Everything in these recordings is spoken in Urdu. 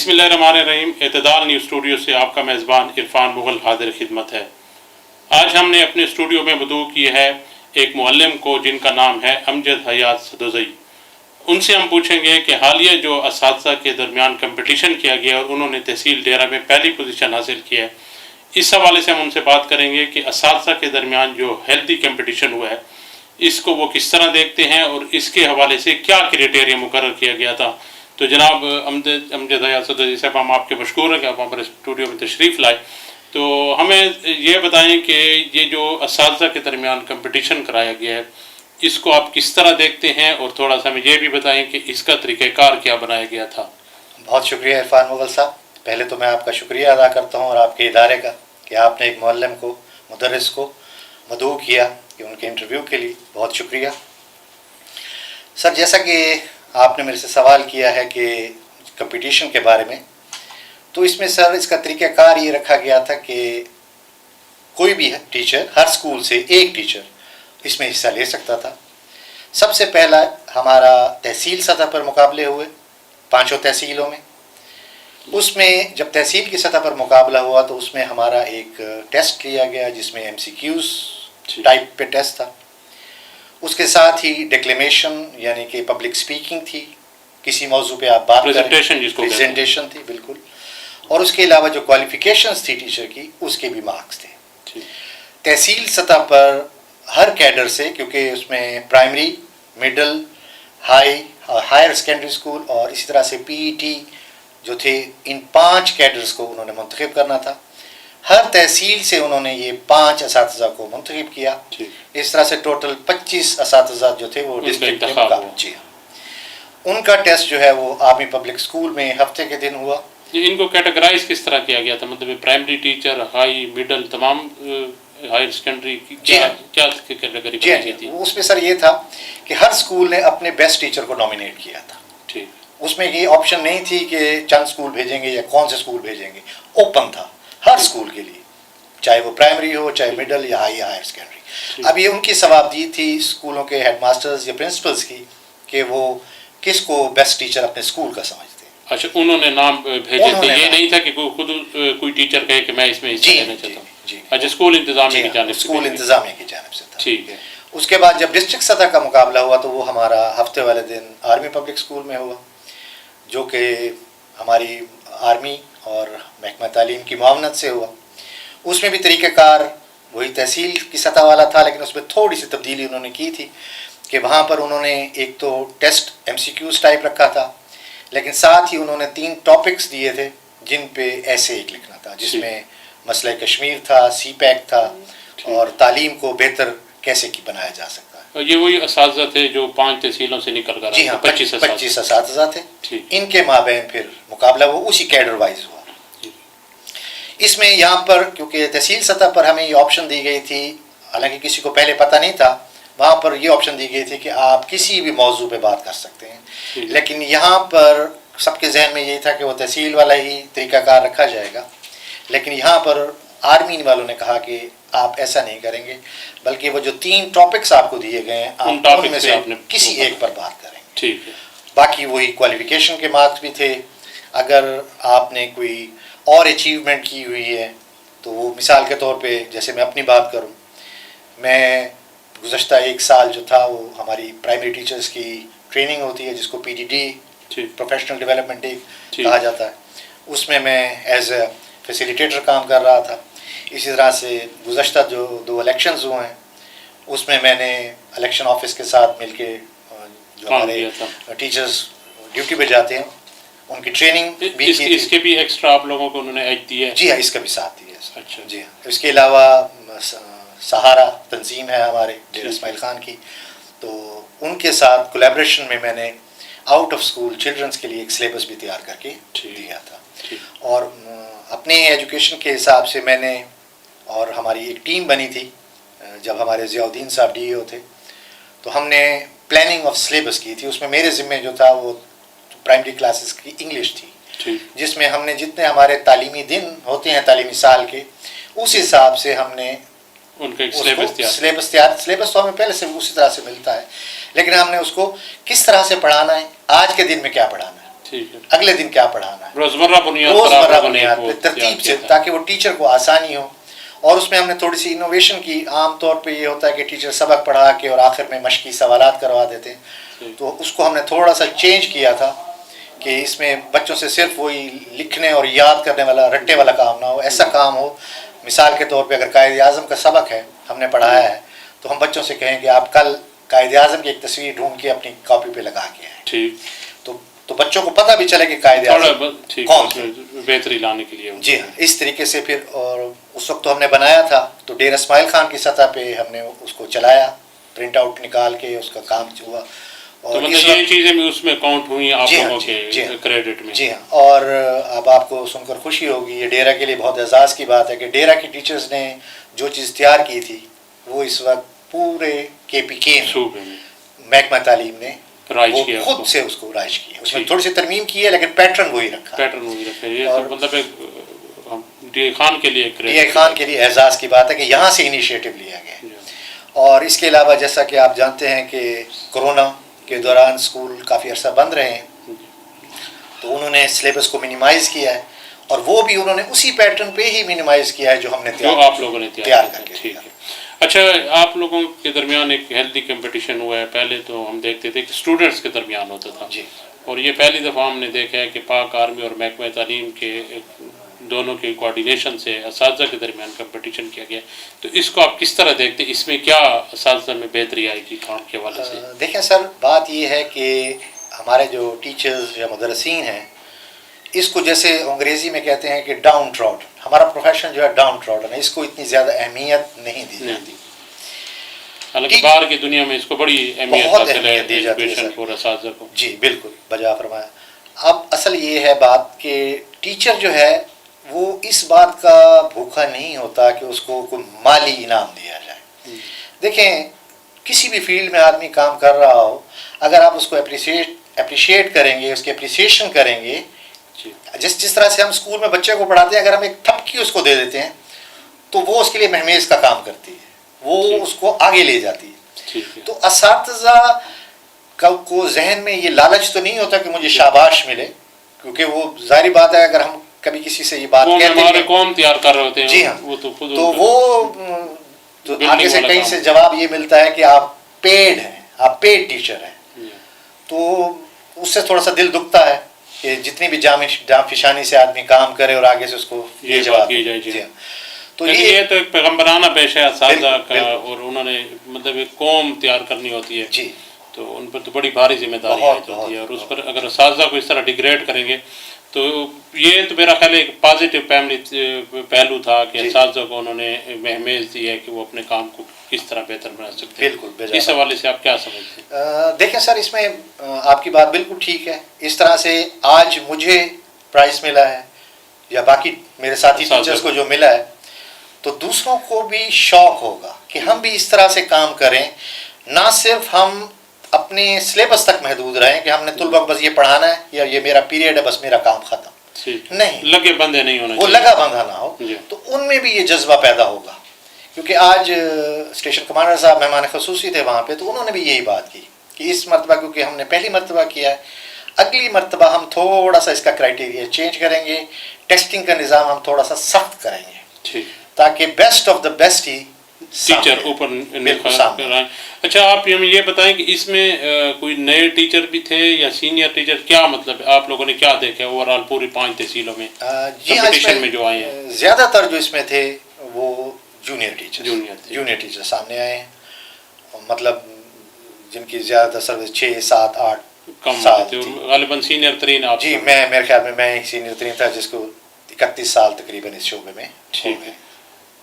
بسم اللہ الرحمن الرحیم. اعتدال نیوز اسٹوڈیو سے آپ کا میزبان عرفان مغل حاضر خدمت ہے. آج ہم نے اپنے اسٹوڈیو میں مدعو کی ہے ایک معلم کو جن کا نام ہے امجد حیات سدوزئی. ان سے ہم پوچھیں گے کہ حالیہ جو اساتذہ کے درمیان کمپٹیشن کیا گیا اور انہوں نے تحصیل ڈیرہ میں پہلی پوزیشن حاصل کی ہے، اس حوالے سے ہم ان سے بات کریں گے کہ اساتذہ کے درمیان جو ہیلتھی کمپٹیشن ہوا ہے اس کو وہ کس طرح دیکھتے ہیں اور اس کے حوالے سے کیا کرائٹیریا مقرر کیا گیا تھا. تو جناب امجد حیات سدوزئی صاحب، ہم آپ کے مشکور ہیں کہ آپ ہمارے اسٹوڈیو میں تشریف لائے. تو ہمیں یہ بتائیں کہ یہ جو اساتذہ کے درمیان کمپٹیشن کرایا گیا ہے اس کو آپ کس طرح دیکھتے ہیں، اور تھوڑا سا ہمیں یہ بھی بتائیں کہ اس کا طریقہ کار کیا بنایا گیا تھا. بہت شکریہ عرفان مغل صاحب. پہلے تو میں آپ کا شکریہ ادا کرتا ہوں اور آپ کے ادارے کا کہ آپ نے ایک معلم کو، مدرس کو مدعو کیا کہ ان کے انٹرویو کے لیے بہت شکریہ. سر، جیسا کہ آپ نے میرے سے سوال کیا ہے کہ کمپٹیشن کے بارے میں، تو اس میں سر اس کا طریقہ کار یہ رکھا گیا تھا کہ کوئی بھی ٹیچر، ہر اسکول سے ایک ٹیچر اس میں حصہ لے سکتا تھا. سب سے پہلا ہمارا تحصیل سطح پر مقابلے ہوئے 5 تحصیلوں میں. اس میں جب تحصیل کی سطح پر مقابلہ ہوا تو اس میں ہمارا ایک ٹیسٹ لیا گیا جس میں MCQs ٹائپ پہ ٹیسٹ تھا. اس کے ساتھ ہی ڈکلیمیشن یعنی کہ پبلک اسپیکنگ تھی، کسی موضوع پہ آپ بات کریں، پریزنٹیشن تھی بالکل. اور اس کے علاوہ جو کوالیفیکیشنز تھی ٹیچر کی، اس کے بھی مارکس تھے. تحصیل سطح پر ہر کیڈر سے، کیونکہ اس میں primary, middle, higher secondary school اور اسی طرح سے PET جو تھے، ان 5 کیڈرز کو انہوں نے منتخب کرنا تھا. ہر تحصیل سے انہوں نے یہ 5 اساتذہ کو منتخب کیا. اس طرح سے ٹوٹل 25 اساتذہ جو تھے وہ ڈسٹرکٹ میں مقابلہ. جی ہاں، ان کا ٹیسٹ جو ہے وہ آرمی پبلک اسکول میں ہفتے کے دن ہوا. ان کو کیٹیگرائز کس طرح کیا گیا تھا؟ مطلب پرائمری ٹیچر، ہائی، مڈل، تمام ہائر سیکنڈری کیا کیٹیگری بنائی گئی تھی؟ اس میں سر یہ تھا کہ ہر اسکول نے اپنے بیسٹ ٹیچر کو نامینیٹ کیا تھا. ٹھیک. اس میں یہ آپشن نہیں تھی کہ چند اسکول بھیجیں گے یا کون سے اسکول بھیجیں گے، اوپن تھا ہر اسکول کے لیے، چاہے وہ پرائمری ہو، چاہے مڈل یا ہائر سیکنڈری. اب یہ ان کی ثوابدید تھی اسکولوں کے ہیڈ ماسٹرز یا پرنسپلز کی کہ وہ کس کو بیسٹ ٹیچر اپنے اسکول کا سمجھتے ہیں. اچھا، انہوں نے نام بھیجے تھے، یہ نہیں تھا کہ خود کوئی ٹیچر کہے کہ میں اس میں حصہ لینا چاہتا ہوں. اچھا، اسکول انتظامیہ کی جانب سے. اسکول انتظامیہ کی جانب سے تھا. ٹھیک ہے. اس کے بعد جب ڈسٹرکٹ سطح کا مقابلہ ہوا تو وہ ہمارا ہفتے والے دن آرمی پبلک اسکول میں ہوا، جو کہ ہماری آرمی اور محکمہ تعلیم کی معاونت سے ہوا. اس میں بھی طریقہ کار وہی تحصیل کی سطح والا تھا، لیکن اس میں تھوڑی سی تبدیلی انہوں نے کی تھی کہ وہاں پر انہوں نے ایک تو ٹیسٹ MCQs ٹائپ رکھا تھا، لیکن ساتھ ہی انہوں نے 3 ٹاپکس دیے تھے جن پہ ایسے ایک لکھنا تھا، جس میں مسئلہ کشمیر تھا، CPAC تھا، اور تعلیم کو بہتر کیسے کی بنایا جا سکتا ہے. یہ وہی اساتذہ تھے جو 5 تحصیلوں سے نکل کر؟ جی ہاں، 25 اساتذہ تھے. ان کے مابین پھر مقابلہ وہ اسی کیڈر وائز ہوا. اس میں یہاں پر کیونکہ تحصیل سطح پر ہمیں یہ آپشن دی گئی تھی، حالانکہ کسی کو پہلے پتہ نہیں تھا، وہاں پر یہ آپشن دی گئی تھی کہ آپ کسی بھی موضوع پہ بات کر سکتے ہیں. لیکن یہاں پر سب کے ذہن میں یہی تھا کہ وہ تحصیل والا ہی طریقہ کار رکھا جائے گا، لیکن یہاں پر آرمی والوں نے کہا کہ آپ ایسا نہیں کریں گے، بلکہ وہ جو 3 ٹاپکس آپ کو دیے گئے ہیں آپ ان میں سے کسی ایک پر بات کریں گے. ٹھیک ہے. باقی وہی کوالیفیکیشن کے مارکس بھی تھے. اگر آپ نے کوئی اور اچیومنٹ کی ہوئی ہے تو وہ مثال کے طور پہ جیسے میں اپنی بات کروں، میں گزشتہ 1 سال جو تھا وہ ہماری پرائمری ٹیچرز کی ٹریننگ ہوتی ہے جس کو PDD پروفیشنل ڈیولپمنٹ ڈے کہا جاتا ہے، اس میں ایز اے فیسیلیٹیٹر کام کر رہا تھا. اسی طرح سے گزشتہ جو 2 الیکشنز ہوئے ہیں اس میں نے الیکشن آفس کے ساتھ مل کے جو ہمارے ٹیچرز ڈیوٹی پہ جاتے ہیں ان کی ٹریننگ بھی کی. اس کے بھی ایکسٹرا آپ لوگوں کو انہوں نے ایج دی ہے؟ جی ہاں، اس کا بھی ساتھ دیا ہے. اچھا. جی ہاں. اس کے علاوہ سہارا تنظیم ہے ہمارے ڈیرہ اسماعیل خان کی، تو ان کے ساتھ کولیبریشن میں نے آؤٹ آف اسکول چلڈرنس کے لیے ایک سلیبس بھی تیار کر کے دیا تھا. اور اپنے ایجوکیشن کے حساب سے میں نے، اور ہماری ایک ٹیم بنی تھی جب ہمارے ضیاء الدین صاحب DEO تھے، تو ہم نے پلاننگ آف سلیبس کی تھی. اس میں میرے ذمے جو تھا وہ پرائمری کلاسز کی انگلش تھی، جس میں ہم نے جتنے ہمارے تعلیمی دن ہوتے ہیں تعلیمی سال کے، اس حساب سے ہم نے ان کا سلیبس تو ہمیں پہلے سے اسی طرح سے ملتا ہے، لیکن ہم نے اس کو کس طرح سے پڑھانا ہے، آج کے دن میں کیا پڑھانا ہے. ٹھیک ہے، اگلے دن کیا پڑھانا ہے، روزمرہ بنیاد پر روزمرہ آپ لوگوں نے بنیاد وہ پہ تیار ترتیب کیا سے، تھا۔ تاکہ وہ ٹیچر کو آسانی ہو. اور اس میں ہم نے تھوڑی سی انوویشن کی. عام طور پہ یہ ہوتا ہے کہ ٹیچر سبق پڑھا کے اور آخر میں مشقی سوالات کروا دیتے ہیں، ٹھیک، تو اس کو ہم نے تھوڑا سا چینج کیا تھا کہ اس میں بچوں سے صرف وہی لکھنے اور یاد کرنے والا رٹے والا کام نہ ہو، ایسا کام ہو. مثال کے طور پہ اگر قائد اعظم کا سبق ہے ہم نے پڑھایا ہے تو ہم بچوں سے کہیں کہ آپ کل قائد اعظم کی ایک تصویر ڈھونڈ کے اپنی کاپی پہ لگا کے آئیں، ٹھیک، تو بچوں کو پتہ بھی چلے کہ قائد تھوڑا اعظم ٹھیک کون اس تھے. میں بہتری لانے کے لیے۔ جی ہاں، اس طریقے سے پھر. اور اس وقت تو ہم نے بنایا تھا تو ڈیرہ اسماعیل خان کی سطح پہ ہم نے اس کو چلایا، پرنٹ آؤٹ نکال کے اس کا کام ہوا. تو اور مطلب یہ چیزیں بھی اس میں کاؤنٹ ہوئی آپ جی ہاں، لوگوں جی کے ہاں، کریڈٹ میں؟ جی ہاں. اور اب آپ کو سن کر خوشی ہوگی، یہ ڈیرہ کے لیے بہت اعزاز کی بات ہے کہ ڈیرہ کی ٹیچرز نے جو چیز تیار کی تھی وہ اس وقت پورے KPK صوبے میں محکمہ تعلیم نے رائج وہ کیا اس خود کو؟ سے اس کو رائج کیا. اس میں ٹھیک. تھوڑی سی ترمیم کی ہے لیکن پیٹرن وہی رکھا. پیٹرن وہی رکھے. یہ تو اور مطلب ایک ڈی خان کے لیے ڈی اے خان کے لیے اعزاز کی بات ہے کہ یہاں سے انیشیٹو لیا گیا. اور اس کے علاوہ جیسا کہ آپ جانتے ہیں کہ کورونا کے دوران اسکول کافی عرصہ بند رہے ہیں، تو انہوں نے سلیبس کو منیمائز کیا ہے اور وہ بھی انہوں نے اسی پیٹرن پہ ہی منیمائز کیا ہے جو ہم نے جو آپ لوگوں نے تیار کر کے ٹھیک دیا. ہے. اچھا، آپ لوگوں کے درمیان ایک ہیلدی کمپٹیشن ہوا ہے. پہلے تو ہم دیکھتے تھے کہ اسٹوڈنٹس کے درمیان ہوتا تھا، جی اور یہ پہلی دفعہ ہم نے دیکھا ہے کہ پاک آرمی اور محکمہ تعلیم کے دونوں کے کوآرڈینیشن سے اساتذہ کے درمیان کمپٹیشن کیا گیا. تو اس کو آپ کس طرح دیکھتے ہیں؟ اس میں کیا اساتذہ میں بہتری آئے گی کام کے حوالے سے؟ دیکھیں سر، بات یہ ہے کہ ہمارے جو ٹیچرز یا مدرسین ہیں، اس کو جیسے انگریزی میں کہتے ہیں کہ ڈاؤن ٹراڈن، ہمارا پروفیشن جو ہے ڈاؤن ٹراڈن ہے، اس کو اتنی زیادہ اہمیت نہیں دی جاتی. حالانکہ باہر کی دنیا میں اس کو بڑی اہمیت بہت حاصل ہے اہمیت دی جاتی ہے ایجوکیشن سر. کو اور اساتذہ کو. جی بالکل بجا فرمایا. اب اصل یہ ہے بات کہ ٹیچر جو ہے وہ اس بات کا بھوکا نہیں ہوتا کہ اس کو کوئی مالی انعام دیا جائے. دیکھیں، کسی بھی فیلڈ میں آدمی کام کر رہا ہو، اگر آپ اس کو اپریشیٹ کریں گے، اس کی اپریسیشن کریں گے، جس طرح سے ہم اسکول میں بچے کو پڑھاتے ہیں، اگر ہم ایک تھپکی اس کو دے دیتے ہیں تو وہ اس کے لیے مہمیز کا کام کرتی ہے، وہ اس کو آگے لے جاتی ہے. تو اساتذہ کو ذہن میں یہ لالچ تو نہیں ہوتا کہ مجھے شاباش ملے، کیونکہ وہ ظاہری بات ہے اگر ہم کبھی کسی سے یہ بات کہتے ہیں ہمارے قوم تیار کر رہے ہوتے ہیں. جی ہاں، وہ تو خود تو وہ تو آگے سے کہیں سے جواب یہ ملتا ہے کہ آپ پیڈ ہیں، آپ پیڈ ٹیچر ہیں. تو اس سے تھوڑا سا دل دکھتا ہے کہ جتنی بھی جام فشانی سے آدمی کام کرے اور آگے سے اس کو یہ جواب کی جائے. جی. تو یہ تو ایک پیغمبرانہ پیشہ ہے اساتذہ کا، بالکل. اور انہوں نے مطلب ایک قوم تیار کرنی ہوتی ہے. جی، تو ان پر تو بڑی بھاری ذمہ داری بہت ہوتی ہے، اور اس پر اگر اساتذہ کو اس طرح ڈیگریڈ کریں گے تو یہ تو میرا خیال ہے ایک پازیٹیو پہلو تھا کہ اساتذہ کو انہوں نے مہمیز دی ہے کہ وہ اپنے کام کو کس طرح بہتر بنا سکتے ہیں. بالکل. اس حوالے سے آپ کیا سمجھتے ہیں؟ دیکھیں سر، اس میں آپ کی بات بالکل ٹھیک ہے. اس طرح سے آج مجھے پرائز ملا ہے یا باقی میرے ساتھی ٹیچرز کو جو ملا ہے، تو دوسروں کو بھی شوق ہوگا کہ ہم بھی اس طرح سے کام کریں، نہ صرف ہم اپنے سلیبس تک محدود رہیں کہ ہم نے طلبہ کو بس یہ پڑھانا ہے یا یہ میرا پیریڈ ہے بس میرا کام ختم. نہیں، لگے بندے نہیں ہونا وہ چاہیے، لگا بندھا نہ ہو. تو ان میں بھی یہ جذبہ پیدا ہوگا، کیونکہ آج اسٹیشن کمانڈر صاحب مہمان خصوصی تھے وہاں پہ، تو انہوں نے بھی یہی بات کی کہ اس مرتبہ کیونکہ ہم نے پہلی مرتبہ کیا ہے، اگلی مرتبہ ہم تھوڑا سا اس کا کرائٹیریا چینج کریں گے، ٹیسٹنگ کا نظام ہم تھوڑا سا سخت کریں گے تاکہ best of the best he teacher اوپر کرائیں. اچھا، آپ یہ بتائیں کہ اس میں کوئی نئے ٹیچر بھی تھے یا سینئر ٹیچر؟ کیا مطلب آپ لوگوں نے کیا دیکھا اوور آل پوری 5 تحصیلوں میں کمپٹیشن میں جو آئے ہیں؟ زیادہ تر جو اس میں تھے وہ جونیئر ٹیچر سامنے آئے ہیں، مطلب جن کی زیادہ سروس 6 7 8 کم سال تھے. غالباً سینئر ترین آپ؟ جی، میرے خیال میں ایک سینئر ترین تھا جس کو 31 سال تقریباً اس شعبے میں. ٹھیک ہے.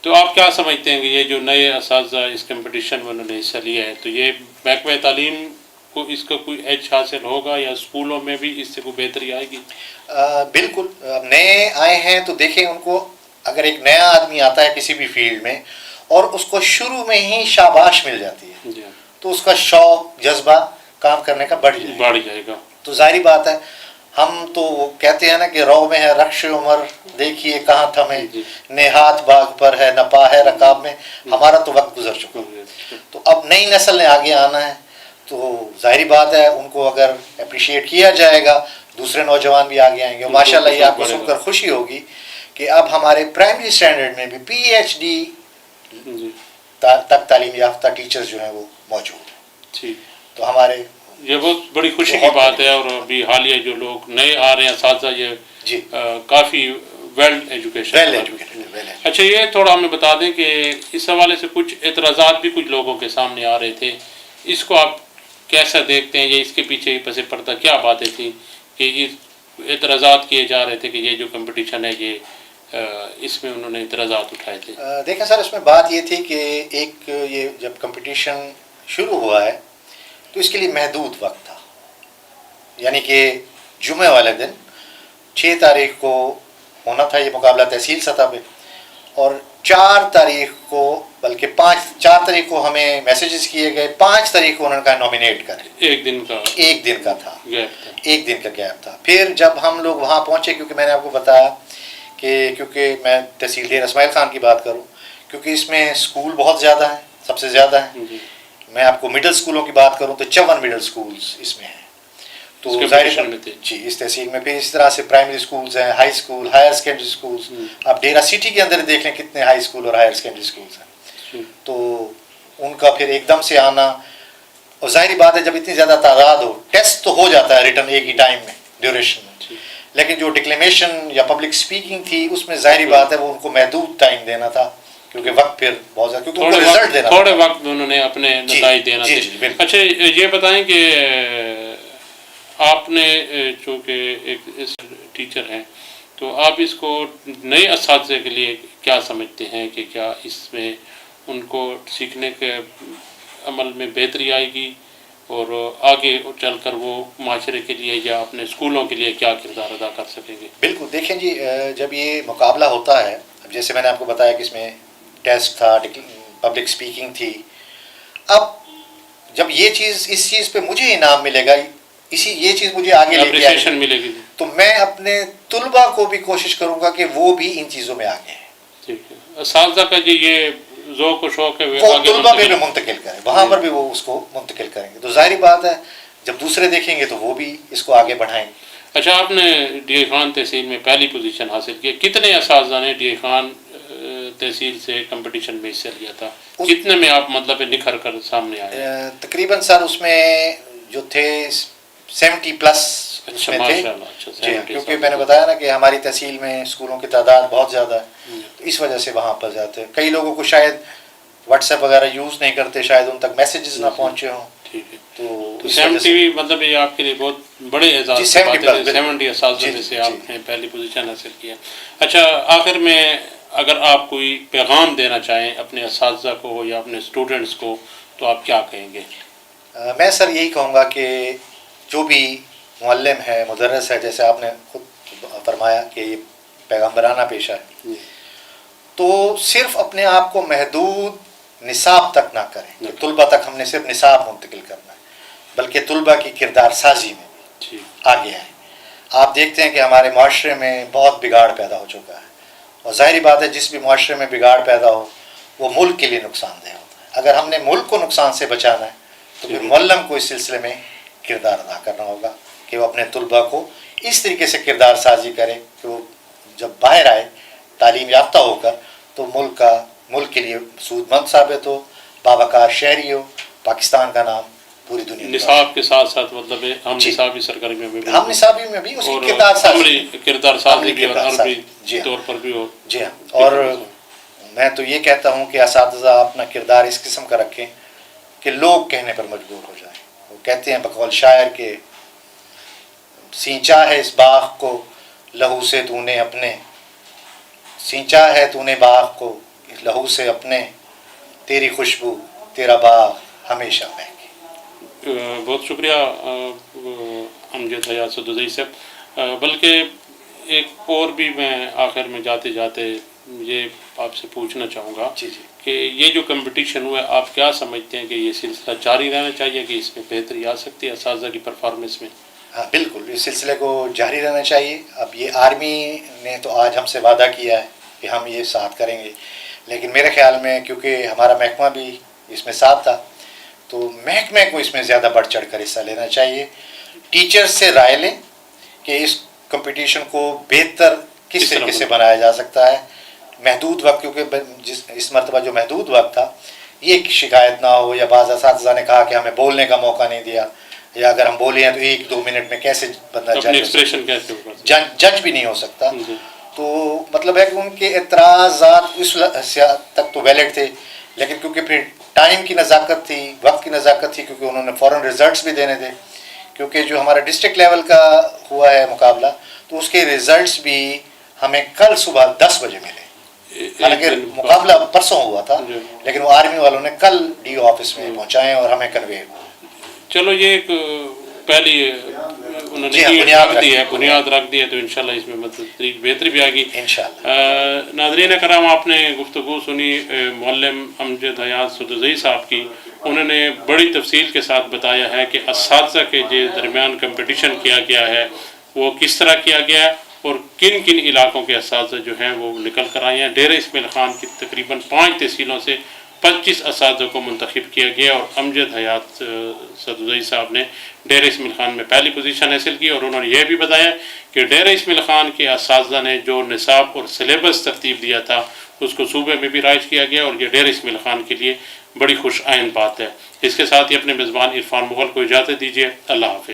تو آپ کیا سمجھتے ہیں کہ یہ جو نئے اساتذہ اس کمپٹیشن میں انہوں نے حصہ لیا ہے، تو یہ محکمہ تعلیم کو اس کا کوئی ایج حاصل ہوگا یا اسکولوں میں بھی اس سے کوئی بہتری آئے گی؟ بالکل. نئے آئے ہیں تو دیکھیں، ان کو اگر ایک نیا آدمی آتا ہے کسی بھی فیلڈ میں اور اس کو شروع میں ہی شاباش مل جاتی ہے تو اس کا شوق جذبہ کام کرنے کا بڑھ جائے گا. تو ظاہری بات ہے، ہم تو کہتے ہیں نا کہ رو میں ہے رخش عمر، دیکھیے کہاں تھمے، نہاد باغ پر ہے نہ پا ہے رکاب میں. ہمارا تو وقت گزر چکا، تو اب نئی نسل نے آگے آنا ہے، تو ظاہری بات ہے ان کو اگر اپریشیٹ کیا جائے گا، دوسرے نوجوان بھی آگے آئیں گے. ماشاءاللہ یہ آپ کو سن کر خوشی ہوگی کہ اب ہمارے پرائمری اسٹینڈرڈ میں بھی PhD تک تعلیم یافتہ ٹیچرز جو ہیں وہ موجود ہیں. تو ہمارے یہ بہت بڑی خوشی کی بات ہے. اور ابھی حالیہ جو لوگ نئے آ رہے ہیں اساتذہ یہ کافی ویل ایجوکیشن. اچھا یہ تھوڑا ہمیں بتا دیں کہ اس حوالے سے کچھ اعتراضات بھی کچھ لوگوں کے سامنے آ رہے تھے, اس کو آپ کیسا دیکھتے ہیں یا اس کے پیچھے پس پردہ کیا باتیں تھیں کہ اعتراضات کیے جا رہے تھے کہ یہ جو کمپٹیشن ہے یہ اس میں انہوں نے اعتراضات اٹھائے تھے؟ دیکھیں سر, اس میں بات یہ تھی کہ ایک یہ جب کمپٹیشن شروع ہوا ہے تو اس کے لیے محدود وقت تھا, یعنی کہ جمعہ والے دن 6 تاریخ کو ہونا تھا یہ مقابلہ تحصیل سطح پہ, اور 4 تاریخ کو بلکہ 4 تاریخ کو ہمیں میسیجز کیے گئے, 5 تاریخ کو انہوں نے کہا نومینیٹ کریں. ایک دن کا تھا, ایک دن کا گیپ تھا. پھر جب ہم لوگ وہاں پہنچے, کیونکہ میں نے آپ کو بتایا کہ کیونکہ میں تحصیل دیر اسماعیل خان کی بات کروں, کیونکہ اس میں اسکول بہت زیادہ ہیں, سب سے زیادہ ہیں. میں آپ کو مڈل اسکولوں کی بات کروں تو 54 مڈل اسکولز اس میں ہیں. تو جی اس تحصیل میں پھر اس طرح سے پرائمری اسکولز ہیں, high school, higher secondary schools. آپ ڈیرہ سٹی کے اندر دیکھ لیں کتنے ہائی اسکول اور ہائر سیکنڈری اسکولز ہیں. تو ان کا پھر ایک دم سے آنا, اور ظاہری بات ہے جب اتنی زیادہ تعداد ہو, ٹیسٹ تو ہو جاتا ہے ریٹن ایک ہی ٹائم میں ڈیوریشن میں, لیکن جو ڈکلیمیشن یا پبلک اسپیکنگ تھی اس میں ظاہری بات ہے وہ ان کو محدود ٹائم دینا تھا, کیونکہ وقت پھر بہت زیادہ, کیونکہ ان کو رزلٹ دینا, تھوڑے وقت انہوں نے اپنے نتائج دینا تھے. اچھا یہ بتائیں کہ آپ نے چونکہ ایک ٹیچر ہیں تو آپ اس کو نئے اساتذہ کے لیے کیا سمجھتے ہیں کہ کیا اس میں ان کو سیکھنے کے عمل میں بہتری آئے گی, اور آگے چل کر وہ معاشرے کے لیے یا اپنے اسکولوں کے لیے کیا کردار ادا کر سکیں گے؟ بالکل دیکھیں جی, جب یہ مقابلہ ہوتا ہے, جیسے میں نے آپ کو بتایا کہ اس میں ٹیسٹ تھا, پبلک اسپیکنگ تھی, اب جب یہ چیز اس چیز پہ مجھے انعام ملے گا, یہ چیز مجھے آگے لے کے آئے ملے گی, تو میں اپنے طلباء کو بھی کوشش کروں گا کہ وہ بھی ان چیزوں میں آگے ہیں. ٹھیک ہے, اساتذہ کا جی یہ ذوق و شوق ہے وہ طلباء پہ بھی منتقل کریں, وہاں پر بھی وہ اس کو منتقل کریں گے, تو ظاہری بات ہے جب دوسرے دیکھیں گے تو وہ بھی اس کو آگے بڑھائیں گے. اچھا آپ نے ڈی اے خان تحصیل میں پہلی پوزیشن حاصل کی, کتنے اساتذہ نے ڈی اے خان تحصیل سے کمپٹیشن میں حصہ لیا تھا, کتنے میں آپ مطلب نکھر کر سامنے آئے؟ تقریباً سر اس میں جو تھے 70+ اس میں تھے. جی کیونکہ میں نے بتایا نا کہ ہماری تحصیل میں اسکولوں کی تعداد بہت زیادہ ہے, اس وجہ سے وہاں پر جاتے ہیں. کئی لوگوں کو شاید واٹس ایپ وغیرہ یوز نہیں کرتے, شاید ان تک میسیجز نہ پہنچے ہوں. ٹھیک ہے, تو 70 مطلب یہ آپ کے لیے بہت بڑے اعزاز کی بات ہے, 70 اساتذہ میں سے آپ نے پہلی پوزیشن حاصل کیا. اچھا آخر میں اگر آپ کوئی پیغام دینا چاہیں اپنے اساتذہ کو یا اپنے اسٹوڈنٹس کو تو آپ کیا کہیں گے؟ میں سر یہی کہوں گا کہ جو بھی معلم ہے, مدرس ہے, جیسے آپ نے خود فرمایا کہ یہ پیغمبرانہ پیشہ ہے, تو صرف اپنے آپ کو محدود نصاب تک نہ کریں کہ طلباء تک ہم نے صرف نصاب منتقل کرنا ہے, بلکہ طلباء کی کردار سازی میں بھی آگے آئیں. آپ دیکھتے ہیں کہ ہمارے معاشرے میں بہت بگاڑ پیدا ہو چکا ہے, اور ظاہری بات ہے جس بھی معاشرے میں بگاڑ پیدا ہو وہ ملک کے لیے نقصان دہ ہوتا ہے. اگر ہم نے ملک کو نقصان سے بچانا ہے تو پھر معلم کو اس سلسلے میں کردار ادا کرنا ہوگا کہ وہ اپنے طلباء کو اس طریقے سے کردار سازی کرے کہ وہ جب باہر آئے تعلیم یافتہ ہو کر تو ملک کے لیے سود مند ثابت ہو, باوقار شہری ہو, پاکستان کا نام پوری دنیا میں. نصاب کے ساتھ ساتھ مطلب ہم نصابی سرگرمیوں میں بھی, ہم نصابی میں بھی اس کی کردار سازی بھی اور عربی طور پر بھی ہو. جی ہاں, اور میں تو یہ کہتا ہوں کہ اساتذہ اپنا کردار اس قسم کا رکھیں کہ لوگ کہنے پر مجبور ہو جائیں. وہ کہتے ہیں بقول شاعر کے سینچا ہے اس باغ کو لہو سے تو نے اپنے, سینچا ہے تو نے باغ کو لہو سے اپنے, تیری خوشبو تیرا باغ ہمیشہ مہکے. بہت شکریہ امجد حیات سدوزئی صاحب. بلکہ ایک اور بھی میں آخر میں جاتے جاتے یہ آپ سے پوچھنا چاہوں گا کہ یہ جو کمپٹیشن ہوا ہے آپ کیا سمجھتے ہیں کہ یہ سلسلہ جاری رہنا چاہیے کہ اس میں بہتری آ سکتی ہے اساتذہ کی پرفارمنس میں؟ ہاں بالکل, اس سلسلے کو جاری رہنا چاہیے. اب یہ آرمی نے تو آج ہم سے وعدہ کیا ہے کہ ہم یہ ساتھ کریں گے, لیکن میرے خیال میں کیونکہ ہمارا محکمہ بھی اس میں ساتھ تھا تو محکمے کو اس میں زیادہ بڑھ چڑھ کر حصہ لینا چاہیے. ٹیچرز سے رائے لیں کہ اس کمپٹیشن کو بہتر کس کس طرح طریقے سے بنایا جا سکتا ہے محدود وقت، کیونکہ اس مرتبہ جو محدود وقت تھا یہ شکایت نہ ہو، یا بعض اساتذہ نے کہا کہ ہمیں بولنے کا موقع نہیں دیا، یا اگر ہم بولے ہیں تو 1-2 منٹ میں کیسے بندہ اپنے ایکسپریشن کیسے ہوگا، جج بھی نہیں ہو سکتا. جی. تو مطلب ہے کہ ان کے اعتراضات اس حد تک تو ویلڈ تھے، لیکن کیونکہ پھر ٹائم کی نزاکت تھی، وقت کی نزاکت تھی، کیونکہ انہوں نے فوراً ریزلٹس بھی دینے تھے، کیونکہ جو ہمارا ڈسٹرکٹ لیول کا ہوا ہے مقابلہ تو اس کے ریزلٹس بھی ہمیں کل صبح 10 بجے ملے. حالانکہ مقابلہ پرسوں ہوا تھا، لیکن وہ آرمی والوں نے کل ڈی او آفس میں پہنچائے اور ہمیں کنوے. چلو یہ ایک پہلی انہوں نے بنیاد رکھ دی ہے، تو انشاءاللہ اس میں مطلب بہتری بھی آئے گی انشاءاللہ. ناظرین کرام، آپ نے گفتگو سنی معلم امجد حیات سدوزئی صاحب کی. انہوں نے بڑی تفصیل کے ساتھ بتایا ہے کہ اساتذہ کے جو درمیان کمپٹیشن کیا گیا ہے وہ کس طرح کیا گیا ہے، اور کن کن علاقوں کے اساتذہ جو ہیں وہ نکل کر آئے ہیں. ڈیرہ اسماعیل خان کی تقریباً 5 تحصیلوں سے 25 اساتذہ کو منتخب کیا گیا، اور امجد حیات سدوزئی صاحب نے ڈیرہ اسماعیل خان میں پہلی پوزیشن حاصل کی. اور انہوں نے یہ بھی بتایا کہ ڈیرہ اسماعیل خان کے اساتذہ نے جو نصاب اور سلیبس ترتیب دیا تھا اس کو صوبے میں بھی رائج کیا گیا، اور یہ ڈیرہ اسماعیل خان کے لیے بڑی خوش آئند بات ہے. اس کے ساتھ ہی اپنے میزبان عرفان مغل کو اجازت دیجیے. اللہ حافظ.